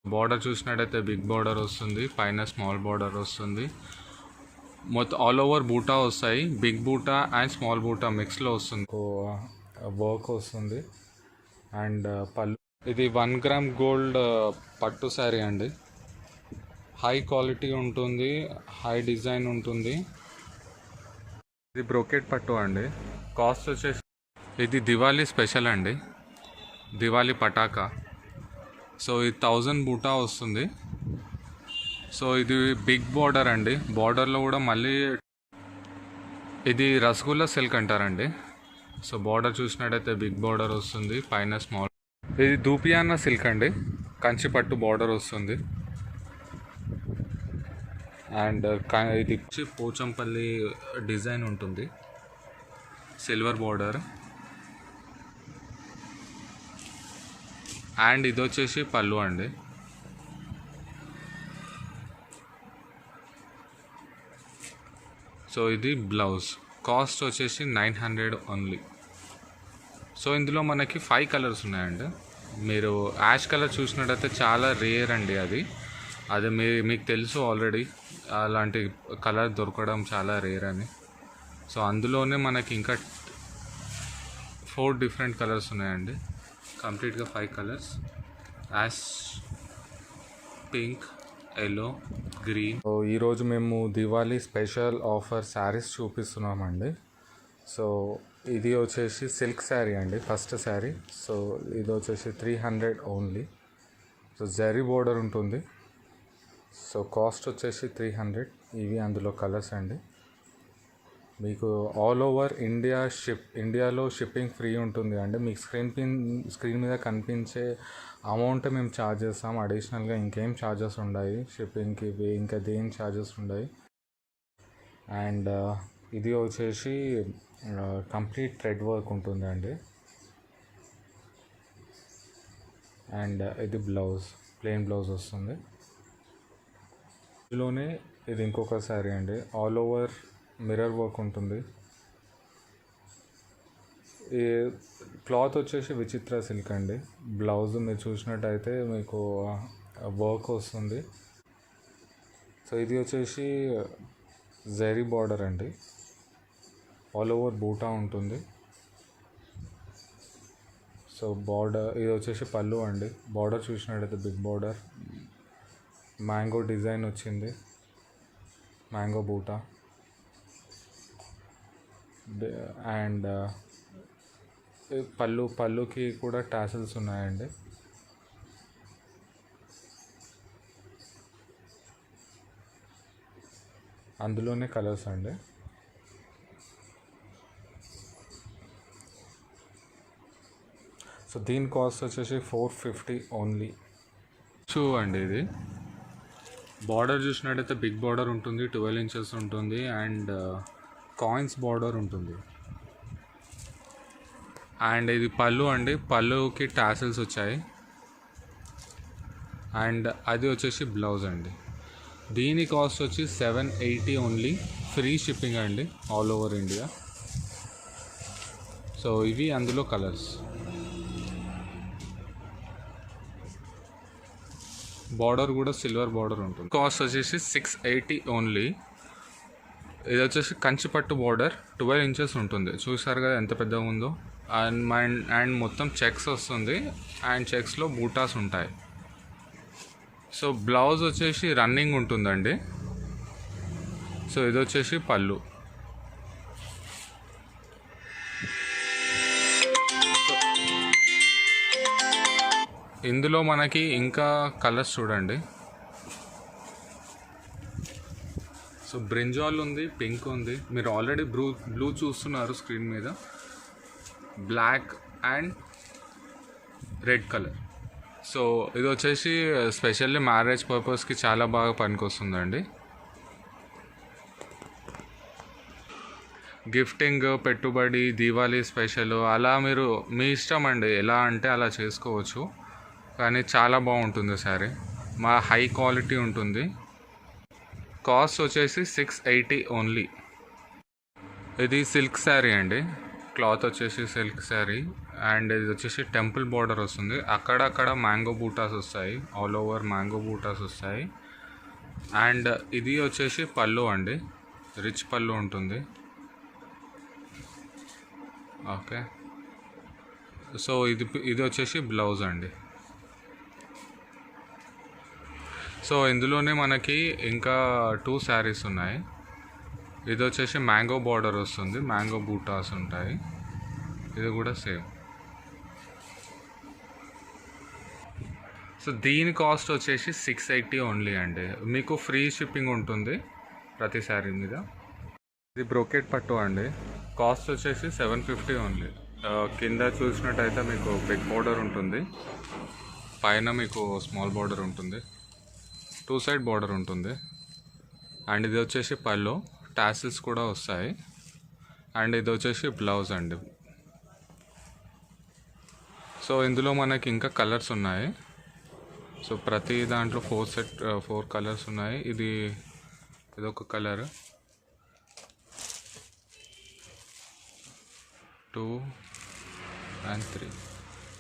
Border చూసినట్టయితే big border వస్తుంది, పైన స్మాల్ బార్డర్ వస్తుంది. మొత్తం ఆల్ ఓవర్ బూటా వస్తాయి, బిగ్ బూటా అండ్ స్మాల్ బూటా మిక్స్లో వస్తుంది. వర్క్ వస్తుంది అండ్ పళ్ళు. ఇది 1 గ్రామ్ గోల్డ్ పట్టు శారీ అండి. హై క్వాలిటీ ఉంటుంది, హై డిజైన్ ఉంటుంది. ఇది బ్రోకెట్ పట్టు అండి. కాస్ట్ వచ్చేసి ఇది దివాళీ స్పెషల్ అండి, దివాళీ పటాకా. సో ఇది 1000 బూటా వస్తుంది. సో ఇది బిగ్ బార్డర్ అండి. బార్డర్లో కూడా మళ్ళీ ఇది రసగుల్లా సిల్క్ అంటారండి. సో బార్డర్ చూసినట్టయితే బిగ్ బార్డర్ వస్తుంది, పైన స్మాల్. ఇది దూపియానా సిల్క్ అండి, కంచిపట్టు బార్డర్ వస్తుంది. అండ్ ఇది వచ్చి పోచంపల్లి డిజైన్ ఉంటుంది, సిల్వర్ బార్డర్. అండ్ ఇది వచ్చేసి పళ్ళు అండి. సో ఇది బ్లౌజ్. కాస్ట్ వచ్చేసి 900 ఓన్లీ. సో ఇందులో మనకి 5 కలర్స్ ఉన్నాయండి. మీరు యాష్ కలర్ చూసినట్టయితే చాలా రేర్ అండి. అది మీకు తెలుసు ఆల్రెడీ, అలాంటి కలర్ దొరకడం చాలా రేర్ అని. సో అందులోనే మనకి ఇంకా 4 డిఫరెంట్ కలర్స్ ఉన్నాయండి. కంప్లీట్గా 5 colours: ash, pink, yellow, green. So ఈరోజు మేము దివాళీ స్పెషల్ ఆఫర్ శారీస్ చూపిస్తున్నామండి. సో ఇది వచ్చేసి సిల్క్ శారీ అండి, ఫస్ట్ శారీ. సో ఇది వచ్చేసి 300 ఓన్లీ. సో జరీ బోర్డర్ ఉంటుంది. సో కాస్ట్ వచ్చేసి 300. ఇవి అందులో కలర్స్ అండి. మీకు ఆల్ ఓవర్ ఇండియాలో షిప్పింగ్ ఫ్రీ ఉంటుంది అండి. మీకు స్క్రీన్ మీద కనిపించే అమౌంట్ మేము ఛార్జ్ చేస్తాం. అడిషనల్గా ఇంకేం ఛార్జెస్ ఉన్నాయి షిప్పింగ్కి, ఇంకా దేని ఛార్జెస్ ఉన్నాయి. అండ్ ఇది వచ్చేసి కంప్లీట్ థ్రెడ్ వర్క్ ఉంటుంది అండి. అండ్ ఇది బ్లౌజ్, ప్లెయిన్ బ్లౌజ్ వస్తుంది. ఇందులోనే ఇది ఇంకొక శారీ అండి, ఆల్ ఓవర్ మిర్రర్ వర్క్ ఉంటుంది. ఈ క్లాత్ వచ్చేసి విచిత్ర సిల్క్ అండి. బ్లౌజ్ మీరు చూసినట్టయితే మీకు వర్క్ వస్తుంది. సో ఇది వచ్చేసి జరీ బార్డర్ అండి, ఆల్ ఓవర్ బూటా ఉంటుంది. సో బార్డర్ ఇది వచ్చేసి పళ్ళు అండి. బార్డర్ చూసినట్టయితే బిగ్ బార్డర్, మ్యాంగో డిజైన్ వచ్చింది, మ్యాంగో బూటా. అండ్ పళ్ళుకి కూడా టాసిల్స్ ఉన్నాయండి. అందులోనే కలర్స్ అండి. సో దీని కాస్ట్ వచ్చేసి 450 ఓన్లీ. అండి ఇది బార్డర్ చూసినట్టయితే బిగ్ బార్డర్ ఉంటుంది, 12 ఇంచెస్ ఉంటుంది. అండ్ కాయిన్స్ బార్డర్ ఉంటుంది. అండ్ ఇది పళ్ళు అండి, పళ్ళుకి టాసిల్స్ వచ్చాయి. అండ్ అది వచ్చేసి బ్లౌజ్ అండి. దీని కాస్ట్ వచ్చి 780 ఓన్లీ, ఫ్రీ షిప్పింగ్ అండి ఆల్ ఓవర్ ఇండియా. సో ఇవి అందులో కలర్స్. బార్డర్ కూడా సిల్వర్ బార్డర్ ఉంటుంది. కాస్ట్ వచ్చేసి 680 ఓన్లీ. ఇది వచ్చేసి కంచిపట్టు బార్డర్, 12 ఇంచెస్ ఉంటుంది. చూసారు కదా ఎంత పెద్దగా ఉందో. అండ్ మొత్తం చెక్స్ వస్తుంది, అండ్ చెక్స్లో బూటాస్ ఉంటాయి. సో బ్లౌజ్ వచ్చేసి రన్నింగ్ ఉంటుందండి. సో ఇది వచ్చేసి పళ్ళు. ఇందులో మనకి ఇంకా కలర్స్ చూడండి. సో బ్రింజాల్ ఉంది, పింక్ ఉంది. మీరు ఆల్రెడీ బ్లూ చూస్తున్నారు స్క్రీన్ మీద, black and red colour. So ఇది వచ్చేసి స్పెషల్లీ మ్యారేజ్ పర్పస్కి చాలా బాగా పనికొస్తుందండి. గిఫ్టింగ్, పెట్టుబడి, దీవాళీ స్పెషల్, అలా మీరు మీ ఇష్టం అండి, ఎలా అంటే అలా చేసుకోవచ్చు. కానీ చాలా బాగుంటుంది శారీ, మా హై క్వాలిటీ ఉంటుంది. కాస్ట్ వచ్చేసి 680 ఓన్లీ. ఇది సిల్క్ శారీ అండి. క్లాత్ వచ్చేసి సిల్క్ శారీ. అండ్ ఇది వచ్చేసి టెంపుల్ బార్డర్ వస్తుంది. అక్కడక్కడ మ్యాంగో బూటాస్ వస్తాయి, ఆల్ ఓవర్ మ్యాంగో బూటాస్ వస్తాయి. అండ్ ఇది వచ్చేసి పళ్ళు అండి, రిచ్ పళ్ళు ఉంటుంది. ఓకే, సో ఇది వచ్చేసి బ్లౌజ్ అండి. సో ఇందులోనే మనకి ఇంకా 2 శారీస్ ఉన్నాయి. ఇది వచ్చేసి మ్యాంగో బార్డర్ వస్తుంది, మ్యాంగో బూటాస్ ఉంటాయి. ఇది కూడా సేమ్. సో దీని కాస్ట్ వచ్చేసి 680 ఓన్లీ అండి. మీకు ఫ్రీ షిప్పింగ్ ఉంటుంది ప్రతి శారీ మీద. ఇది బ్రోకెట్ పట్టు అండి, కాస్ట్ వచ్చేసి 750 ఓన్లీ. కింద చూసినట్టయితే మీకు బిగ్ బార్డర్ ఉంటుంది, పైన మీకు స్మాల్ బార్డర్ ఉంటుంది, 2 సైడ్ బార్డర్ ఉంటుంది. అండ్ ఇది వచ్చేసి పళ్ళు, టాసిల్స్ కూడా వస్తాయి. అండ్ ఇది వచ్చేసి బ్లౌజ్ అండి. సో ఇందులో మనకి ఇంకా కలర్స్ ఉన్నాయి. సో ప్రతి దాంట్లో 4 కలర్స్ ఉన్నాయి. ఇదొక కలర్, 2 and 3,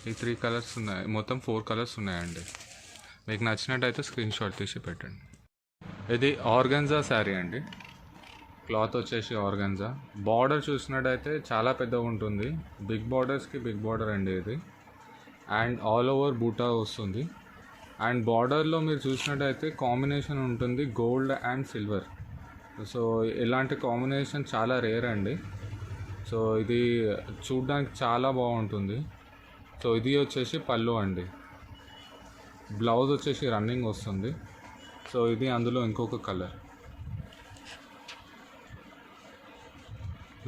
ఈ 3 కలర్స్ ఉన్నాయి. మొత్తం 4 కలర్స్ ఉన్నాయండి. మీకు నచ్చినట్టయితే స్క్రీన్ షాట్ తీసి పెట్టండి. ఇది ఆర్గన్జా శారీ అండి, క్లాత్ వచ్చేసి ఆర్గన్జా. బార్డర్ చూసినట్టయితే చాలా పెద్దగా ఉంటుంది, బిగ్ బార్డర్స్కి బిగ్ బార్డర్ అండి ఇది. అండ్ ఆల్ ఓవర్ బూటా వస్తుంది. అండ్ బార్డర్లో మీరు చూసినట్టయితే కాంబినేషన్ ఉంటుంది గోల్డ్ అండ్ సిల్వర్. సో ఇలాంటి కాంబినేషన్ చాలా రేర్ అండి. సో ఇది చూడడానికి చాలా బాగుంటుంది. సో ఇది వచ్చేసి పళ్ళు అండి, బ్లౌజ్ వచ్చేసి రన్నింగ్ వస్తుంది. సో ఇది అందులో ఇంకొక కలర్.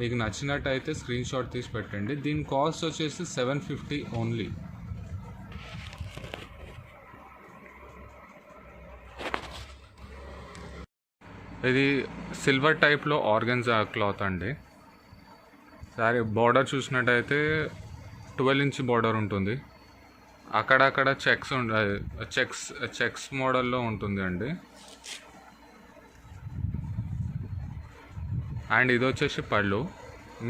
మీకు నచ్చినట్టయితే స్క్రీన్ షాట్ తీసి పెట్టండి. దీని కాస్ట్ వచ్చేసి 750 ఓన్లీ. ఇది సిల్వర్ టైప్లో ఆర్గన్జా క్లాత్ అండి. సారీ బార్డర్ చూసినట్టయితే 12 ఇంచ్ బార్డర్ ఉంటుంది. అక్కడక్కడ చెక్స్ మోడల్లో ఉంటుంది అండి. అండ్ ఇది వచ్చేసి పళ్ళు.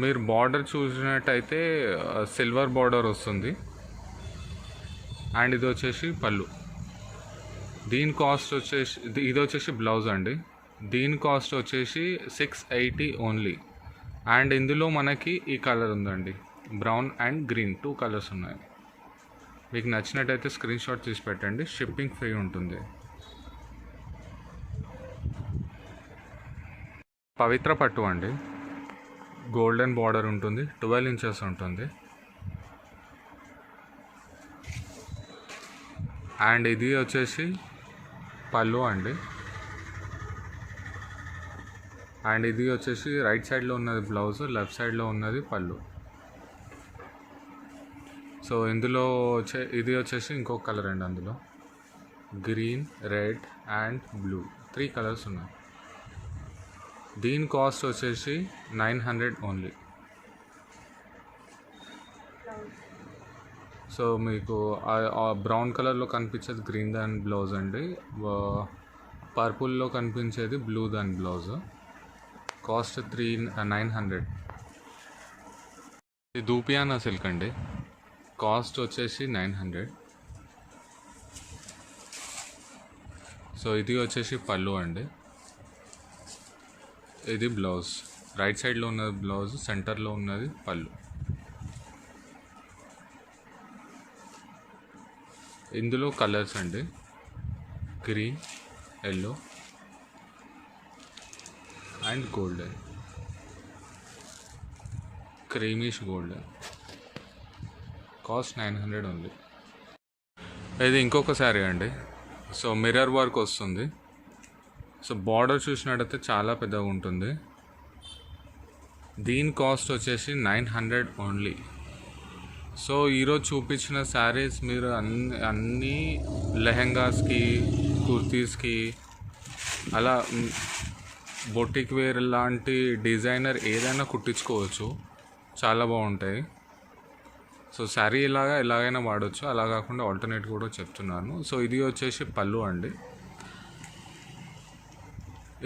మీరు బార్డర్ చూసినట్టయితే సిల్వర్ బార్డర్ వస్తుంది. అండ్ ఇది వచ్చేసి పళ్ళు. దీని కాస్ట్ వచ్చేసి, ఇది వచ్చేసి బ్లౌజ్ అండి. దీని కాస్ట్ వచ్చేసి 680 ఓన్లీ. అండ్ ఇందులో మనకి ఈ కలర్ ఉందండి, బ్రౌన్ అండ్ గ్రీన్, 2 కలర్స్ ఉన్నాయి. మీకు నచ్చినట్టయితే స్క్రీన్ షాట్ తీసి పెట్టండి, షిప్పింగ్ ఫ్రీ ఉంటుంది. పవిత్ర పట్టు అండి, గోల్డెన్ బార్డర్ ఉంటుంది, 12 ఇంచెస్ ఉంటుంది. అండ్ ఇది వచ్చేసి పళ్ళు అండి. అండ్ ఇది వచ్చేసి రైట్ సైడ్లో ఉన్నది బ్లౌజ్, లెఫ్ట్ సైడ్లో ఉన్నది పళ్ళు. సో ఇందులో ఇది వచ్చేసి ఇంకొక కలర్ అండి, అందులో green, red and blue, 3 colours ఉన్నాయి. దీని కాస్ట్ వచ్చేసి 900 ఓన్లీ. సో మీకు బ్రౌన్ కలర్లో కనిపించేది గ్రీన్ దాని బ్లౌజ్ అండి, పర్పుల్లో కనిపించేది బ్లూ దాని బ్లౌజ్. కాస్ట్ 900. ఇది దూపియానా సిల్క్ అండి, కాస్ట్ వచ్చేసి 900. సో ఇది వచ్చేసి పళ్ళు అండి. ఇది బ్లౌజ్, రైట్ సైడ్లో ఉన్నది బ్లౌజ్, సెంటర్లో ఉన్నది పళ్ళు. ఇందులో కలర్స్ అండి, green, yellow and golden, creamish golden. Cost 900 only. ఇది ఇంకొక శారీ అండి. సో మిర్రర్ వర్క్ వస్తుంది. సో బార్డర్ చూసినట్టయితే చాలా పెద్దగా ఉంటుంది. దీని కాస్ట్ వచ్చేసి 900 ఓన్లీ. సో ఈరోజు చూపించిన శారీస్ మీరు అన్నీ లెహెంగాస్కి, కుర్తీస్కి, అలా బొటిక్ వేర్ లాంటి డిజైనర్ ఏదైనా కుట్టించుకోవచ్చు, చాలా బాగుంటాయి. సో శారీ ఎలాగైనా వాడచ్చు, అలా కాకుండా ఆల్టర్నేట్ కూడా చెప్తున్నాను. సో ఇది వచ్చేసి పళ్ళు అండి,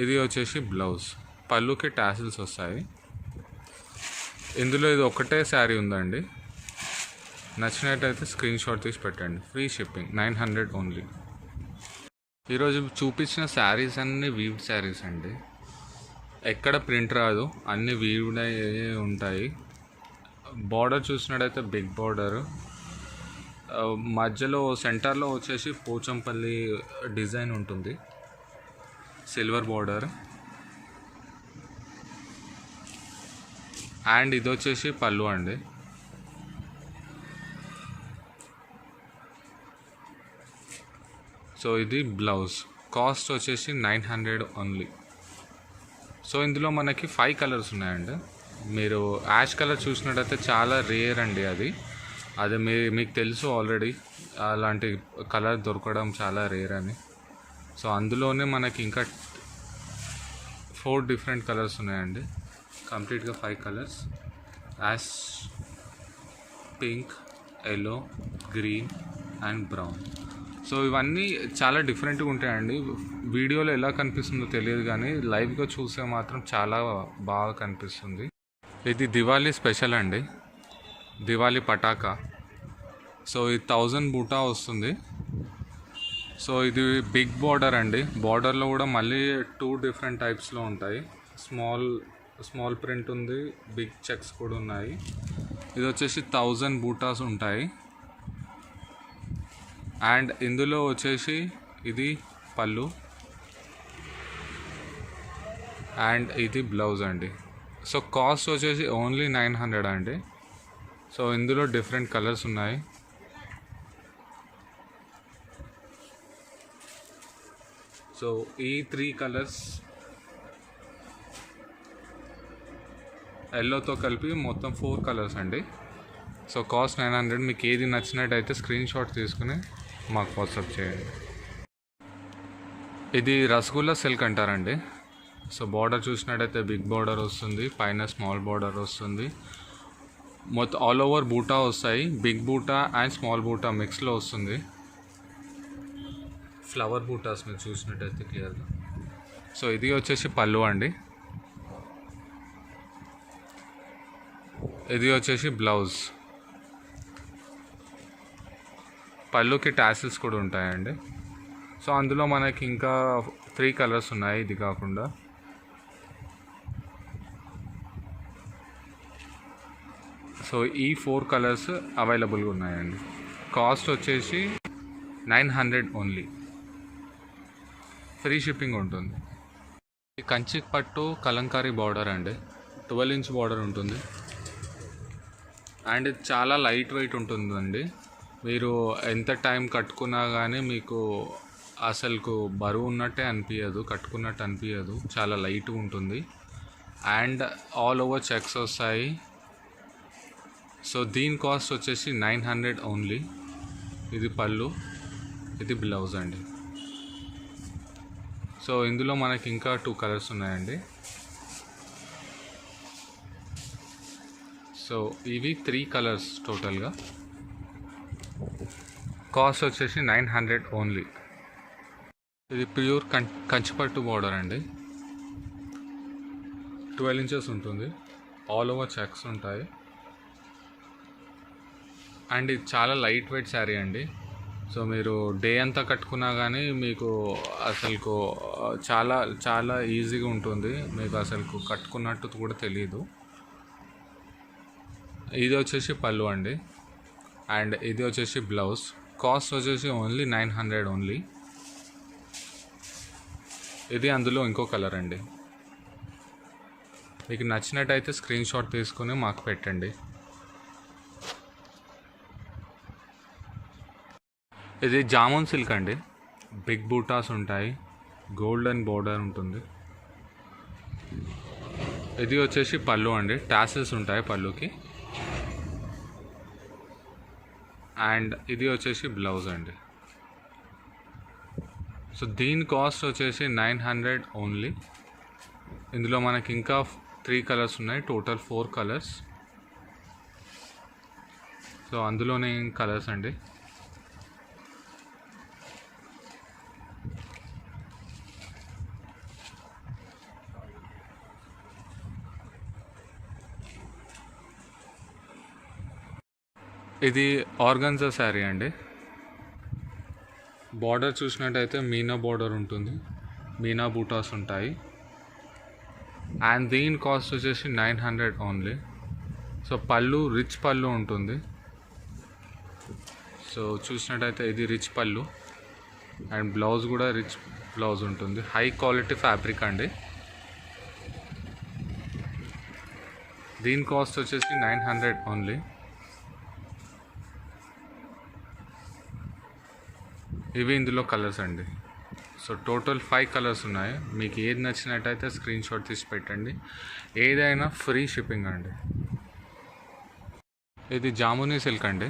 ఇది వచ్చేసి బ్లౌజ్. పళ్ళుకి టాసిల్స్ వస్తాయి. ఇందులో ఇది ఒకటే శారీ ఉందండి. నచ్చినట్టయితే స్క్రీన్ షాట్ తీసి పెట్టండి. Free shipping, 900 only. ఈరోజు చూపించిన శారీస్ అన్నీ వీవ్డ్ శారీస్ అండి. ఎక్కడ ప్రింట్ రాదు, అన్నీ వీవ్డ్ అయ్యే ఉంటాయి. బార్డర్ చూసినట్టయితే బిగ్ బార్డర్, మధ్యలో సెంటర్లో వచ్చేసి పోచంపల్లి డిజైన్ ఉంటుంది, సిల్వర్ బార్డర్. అండ్ ఇది వచ్చేసి పళ్ళు అండి. సో ఇది బ్లౌజ్. కాస్ట్ వచ్చేసి 900 ఓన్లీ. సో ఇందులో మనకి 5 కలర్స్ ఉన్నాయండి. మీరు యాష్ కలర్ చూసినట్టయితే చాలా రేర్ అండి. అది మీకు తెలుసు ఆల్రెడీ, అలాంటి కలర్ దొరకడం చాలా రేర్ అని. సో అందులోనే మనకి ఇంకా 4 డిఫరెంట్ కలర్స్ ఉన్నాయండి. కంప్లీట్గా 5 colours: ash, pink, yellow, green and brown. So ఇవన్నీ చాలా డిఫరెంట్గా ఉంటాయండి. వీడియోలో ఎలా కనిపిస్తుందో తెలియదు, కానీ లైవ్గా చూస్తే మాత్రం చాలా బాగా కనిపిస్తుంది. ఇది దివాళీ స్పెషల్ అండి, దివాళీ పటాకా. సో ఇది 1000 బూటా వస్తుంది. సో ఇది బిగ్ బార్డర్ అండి. బార్డర్లో కూడా మళ్ళీ 2 డిఫరెంట్ టైప్స్లో ఉంటాయి. స్మాల్ ప్రింట్ ఉంది, బిగ్ చెక్స్ కూడా ఉన్నాయి. ఇది వచ్చేసి 1000 బూటాస్ ఉంటాయి. అండ్ ఇందులో వచ్చేసి ఇది పళ్ళు అండ్ ఇది బ్లౌజ్ అండి. సో కాస్ట్ వచ్చేసి ఓన్లీ 900 అండి. సో ఇందులో డిఫరెంట్ కలర్స్ ఉన్నాయి. సో ఈ 3 కలర్స్ ఎల్లోతో కలిపి మొత్తం 4 కలర్స్ అండి. So cost 900. మీకు ఏది నచ్చినట్టయితే స్క్రీన్ షాట్ తీసుకుని మాకు వాట్సాప్ చేయండి. ఇది రసగుల్లా సిల్క్ అంటారండి. సో బార్డర్ చూసినట్టయితే బిగ్ బార్డర్ వస్తుంది, పైన స్మాల్ బార్డర్ వస్తుంది. మొత్తం ఆల్ ఓవర్ బూటా వస్తాయి. బిగ్ బూటా అండ్ స్మాల్ బూటా మిక్స్లో వస్తుంది. ఫ్లవర్ బూటాస్ మీరు చూసినట్టయితే క్లియర్గా. సో ఇది వచ్చేసి పళ్ళు అండి. ఇది వచ్చేసి బ్లౌజ్. పళ్ళుకి టాసిల్స్ కూడా ఉంటాయండి. సో అందులో మనకి ఇంకా 3 కలర్స్ ఉన్నాయి ఇది కాకుండా. సో ఈ 4 కలర్స్ అవైలబుల్గా ఉన్నాయండి. కాస్ట్ వచ్చేసి 900 ఓన్లీ. ఫ్రీ షిప్పింగ్ ఉంటుంది. ఈ కంచి పట్టు కలంకారీ బార్డర్ అండి. 12 ఇంచ్ బార్డర్ ఉంటుంది. అండ్ ఇది చాలా లైట్ వెయిట్ ఉంటుందండి. మీరు ఎంత టైం కట్టుకున్నా కానీ మీకు అసలుకు బరువు ఉన్నట్టే అనిపించదు, కట్టుకున్నట్టు అనిపించదు. చాలా లైట్గా ఉంటుంది. అండ్ ఆల్ ఓవర్ చెక్స్ వస్తాయి. సో దీని కాస్ట్ వచ్చేసి 900 ఓన్లీ. ఇది పళ్ళు, ఇది బ్లౌజ్ అండి. సో ఇందులో మనకి ఇంకా 2 కలర్స్ ఉన్నాయండి. సో ఇవి 3 కలర్స్ టోటల్గా. కాస్ట్ వచ్చేసి 900 ఓన్లీ. ఇది ప్యూర్ కంచిపట్టు బార్డర్ అండి. 12 ఇంచెస్ ఉంటుంది. ఆల్ ఓవర్ చెక్స్ ఉంటాయి. అండ్ ఇది చాలా లైట్ వెయిట్ శారీ అండి. సో మీరు డే అంతా కట్టుకున్నా కానీ మీకు అసలుకు చాలా చాలా ఈజీగా ఉంటుంది. మీకు అసలుకు కట్టుకున్నట్టు కూడా తెలియదు. ఇది వచ్చేసి పళ్ళు అండి. అండ్ ఇది వచ్చేసి బ్లౌజ్. కాస్ట్ వచ్చేసి ఓన్లీ 900 ఓన్లీ. ఇది అందులో ఇంకో కలర్ అండి. మీకు నచ్చినట్టయితే స్క్రీన్ షాట్ తీసుకుని మాకు పెట్టండి. ఇది జామున్ సిల్క్ అండి. బిగ్ బూటాస్ ఉంటాయి, గోల్డెన్ బోర్డర్ ఉంటుంది. ఇది వచ్చేసి పళ్ళు అండి. టాసిల్స్ ఉంటాయి పళ్ళుకి. అండ్ ఇది వచ్చేసి బ్లౌజ్ అండి. సో దీని కాస్ట్ వచ్చేసి 900 ఓన్లీ. ఇందులో మనకి ఇంకా 3 కలర్స్ ఉన్నాయి. Total 4 colours. సో అందులోనే కలర్స్ అండి. ఇది ఆర్గన్జా శారీ అండి. బార్డర్ చూసినట్టయితే మీనా బార్డర్ ఉంటుంది, మీనా బూటాస్ ఉంటాయి. అండ్ దీని కాస్ట్ వచ్చేసి 900 ఓన్లీ. సో పళ్ళు రిచ్ పళ్ళు ఉంటుంది. సో చూసినట్టయితే ఇది రిచ్ పళ్ళు అండ్ బ్లౌజ్ కూడా రిచ్ బ్లౌజ్ ఉంటుంది. హై క్వాలిటీ ఫ్యాబ్రిక్ అండి. దీని కాస్ట్ వచ్చేసి 900 ఓన్లీ. ఇవి ఇందులో కలర్స్ అండి. సో టోటల్ 5 కలర్స్ ఉన్నాయి. మీకు ఏది నచ్చినట్టయితే స్క్రీన్ షాట్ తీసి పెట్టండి. ఏదైనా ఫ్రీ షిప్పింగ్ అండి. ఇది జామునీ సిల్క్ అండి.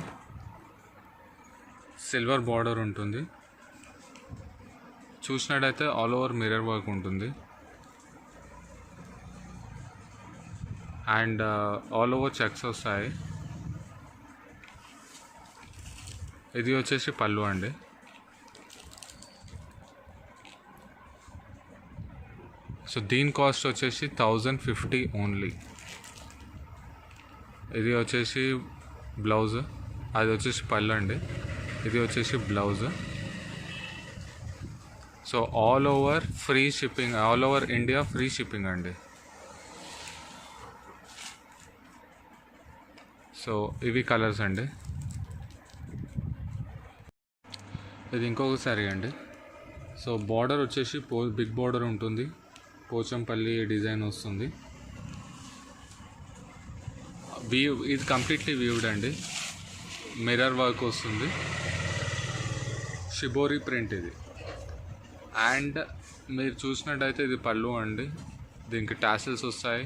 సిల్వర్ బార్డర్ ఉంటుంది. చూసినట్టయితే ఆల్ ఓవర్ మిర్రర్ వర్క్ ఉంటుంది. అండ్ ఆల్ ఓవర్ చెక్స్ వస్తాయి. ఇది వచ్చేసి పళ్ళు అండి. సో దీని కాస్ట్ వచ్చేసి 1050 ఓన్లీ. ఇది వచ్చేసి బ్లౌజ్, అది వచ్చేసి పళ్ళు అండి. ఇది వచ్చేసి blouse. So all over free shipping, all over India free shipping అండి. సో ఇవి కలర్స్ అండి. ఇది ఇంకొక సారీ అండి. సో బార్డర్ వచ్చేసి బిగ్ బార్డర్ ఉంటుంది. పోచంపల్లి డిజైన్ వస్తుంది. ఇది కంప్లీట్లీ వీవ్డ్ అండి. మిర్రర్ వర్క్ వస్తుంది. షిబోరి ప్రింట్ ఇది. అండ్ మీరు చూసినట్టయితే ఇది పళ్ళు అండి. దీనికి టాసిల్స్ వస్తాయి.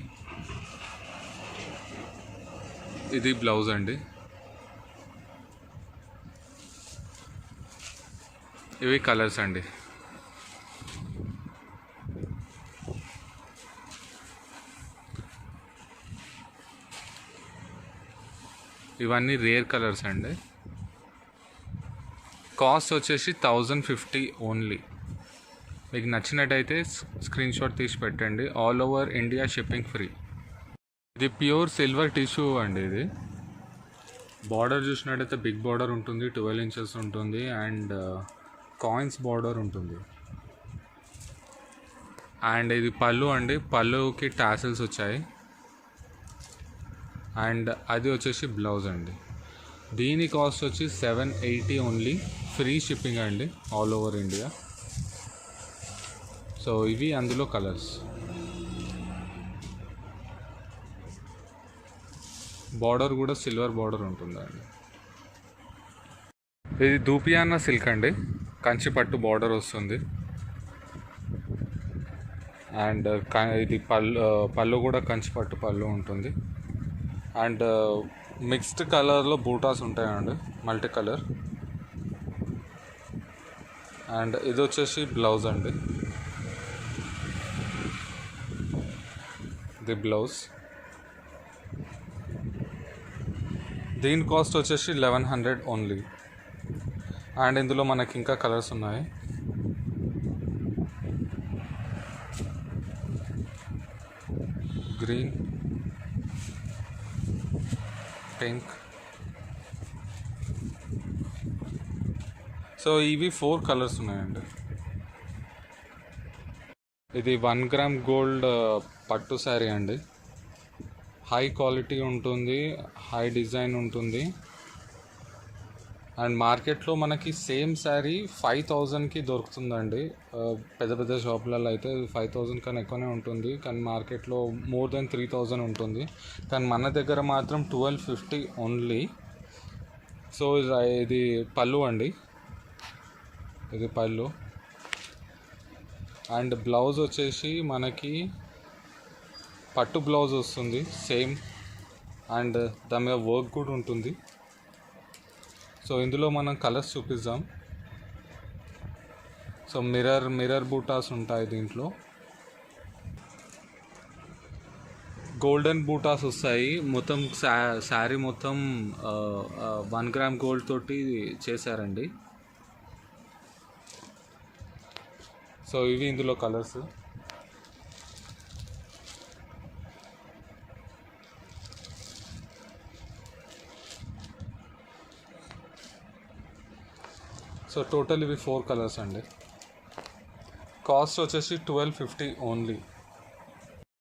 ఇది బ్లౌజ్ అండి. ఇవి కలర్స్ అండి. ఇవన్నీ రేర్ కలర్స్ అండి. కాస్ట్ వచ్చేసి 1050 ఓన్లీ. మీకు నచ్చినట్టయితే స్క్రీన్ షాట్ తీసి పెట్టండి. All over India shipping free. ఇది ప్యూర్ సిల్వర్ టిష్యూ అండి. ఇది బార్డర్ చూసినట్టయితే బిగ్ బార్డర్ ఉంటుంది, 12 ఇంచెస్ ఉంటుంది. అండ్ కాయిన్స్ బార్డర్ ఉంటుంది. అండ్ ఇది పళ్ళు అండి. పళ్ళుకి టాసిల్స్ వచ్చాయి. అండ్ అది వచ్చేసి బ్లౌజ్ అండి. దీని కాస్ట్ వచ్చి 780 ఓన్లీ. ఫ్రీ షిప్పింగ్ అండి ఆల్ ఓవర్ ఇండియా. సో ఇవి అందులో కలర్స్. బార్డర్ కూడా సిల్వర్ బార్డర్ ఉంటుందండి. ఇది దూపియానా సిల్క్ అండి. కంచిపట్టు బార్డర్ వస్తుంది. అండ్ ఇది పళ్ళు కూడా కంచిపట్టు పళ్ళు ఉంటుంది. అండ్ మిక్స్డ్ కలర్లో బూటాస్ ఉంటాయండి, మల్టీ కలర్. అండ్ ఇది వచ్చేసి బ్లౌజ్ అండి. ఇది బ్లౌజ్. దీని కాస్ట్ వచ్చేసి 1100 ఓన్లీ. అండ్ ఇందులో మనకి ఇంకా కలర్స్ ఉన్నాయి. Green, pink. సో ఇవి 4 కలర్స్ ఉన్నాయండి. ఇది 1 గ్రామ్ గోల్డ్ పట్టు శారీ అండి. హై క్వాలిటీ ఉంటుంది, హై డిజైన్ ఉంటుంది. అండ్ మార్కెట్లో మనకి సేమ్ శారీ 5000కి దొరుకుతుందండి. పెద్ద పెద్ద షాపులలో అయితే 5000 కన్నా ఎక్కువనే ఉంటుంది. కానీ మార్కెట్లో మోర్ దెన్ 3000 ఉంటుంది. కానీ మన దగ్గర మాత్రం 1250 ఓన్లీ. సో ఇది పళ్ళు అండి. ఇది పళ్ళు. అండ్ బ్లౌజ్ వచ్చేసి మనకి పట్టు బ్లౌజ్ వస్తుంది సేమ్. అండ్ దాని మీద వర్క్ కూడా ఉంటుంది. సో ఇందులో మనం కలర్స్ చూపిద్దాం. సో మిర్రర్ బూటాస్ ఉంటాయి దీంట్లో. గోల్డెన్ బూటాస్ వస్తాయి. మొత్తం శారీ మొత్తం 1 గ్రామ్ గోల్డ్ తోటి చేశారండి. సో ఇవి ఇందులో కలర్స్. సో టోటల్ ఇవి 4 కలర్స్ అండి. కాస్ట్ వచ్చేసి 1250 ఓన్లీ.